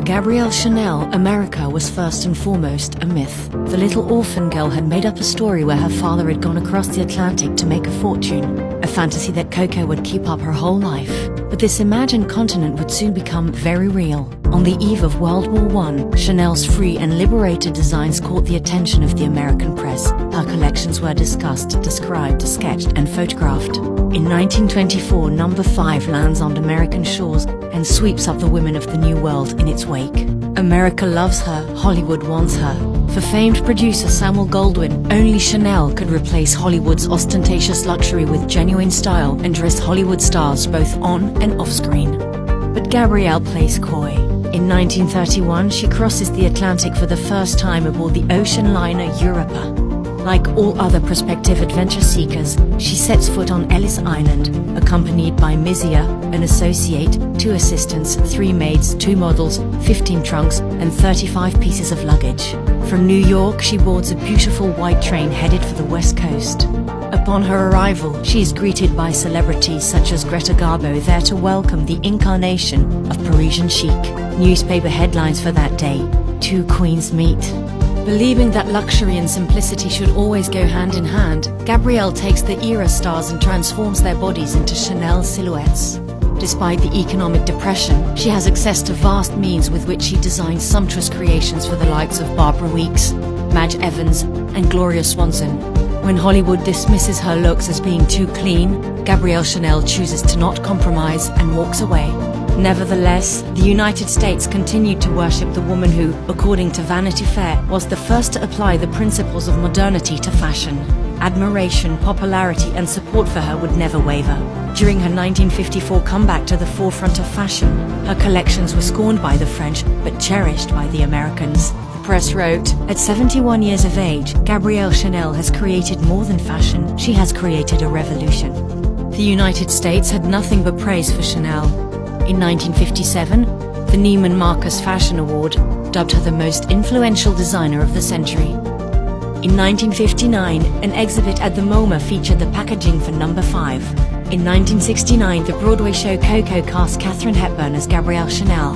Gabrielle Chanel, America was first and foremost a myth. The little orphan girl had made up a story where her father had gone across the Atlantic to make a fortune, a fantasy that Coco would keep up her whole life. But this imagined continent would soon become very real. On the eve of World War I, Chanel's free and liberated designs caught the attention of the American press. Her collections were discussed, described, sketched, and photographed. In 1924, No. 5 lands on American shores and sweeps up the women of the New World in its wake. America loves her, Hollywood wants her. For famed producer Samuel Goldwyn, only Chanel could replace Hollywood's ostentatious luxury with genuine style and dress Hollywood stars both on and off screen. But Gabrielle plays coy. In 1931, she crosses the Atlantic for the first time aboard the ocean liner Europa. Like all other prospective adventure seekers, she sets foot on Ellis Island, accompanied by Mizia, an associate, 2 assistants, 3 maids, 2 models, 15 trunks, and 35 pieces of luggage. From New York, she boards a beautiful white train headed for the West Coast. Upon her arrival, she is greeted by celebrities such as Greta Garbo, there to welcome the incarnation of Parisian chic. Newspaper headlines for that day: 2 queens meet. Believing that luxury and simplicity should always go hand in hand, Gabrielle takes the era stars and transforms their bodies into Chanel silhouettes. Despite the economic depression, she has access to vast means with which she designs sumptuous creations for the likes of Barbara Weeks, Madge Evans, and Gloria Swanson. When Hollywood dismisses her looks as being too clean, Gabrielle Chanel chooses to not compromise and walks away. Nevertheless, the United States continued to worship the woman who, according to Vanity Fair, was the first to apply the principles of modernity to fashion. Admiration, popularity, and support for her would never waver. During her 1954 comeback to the forefront of fashion, her collections were scorned by the French, but cherished by the Americans. The press wrote, "At 71 years of age, Gabrielle Chanel has created more than fashion, she has created a revolution." The United States had nothing but praise for Chanel. In 1957, the Neiman Marcus Fashion Award dubbed her the most influential designer of the century. In 1959, an exhibit at the MoMA featured the packaging for No. 5. In 1969, the Broadway show Coco cast Katharine Hepburn as Gabrielle Chanel.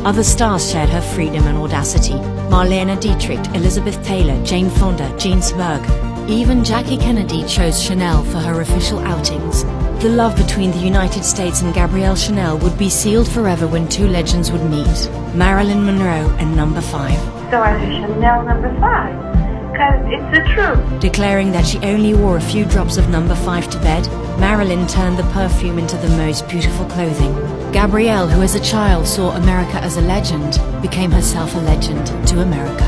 Other stars shared her freedom and audacity: Marlene Dietrich, Elizabeth Taylor, Jane Fonda, Jean Sberg. Even Jackie Kennedy chose Chanel for her official outings. The love between the United States and Gabrielle Chanel would be sealed forever when 2 legends would meet: Marilyn Monroe and No. 5. So I say Chanel No. 5, because it's the truth. Declaring that she only wore a few drops of No. 5 to bed, Marilyn turned the perfume into the most beautiful clothing. Gabrielle, who as a child saw America as a legend, became herself a legend to America.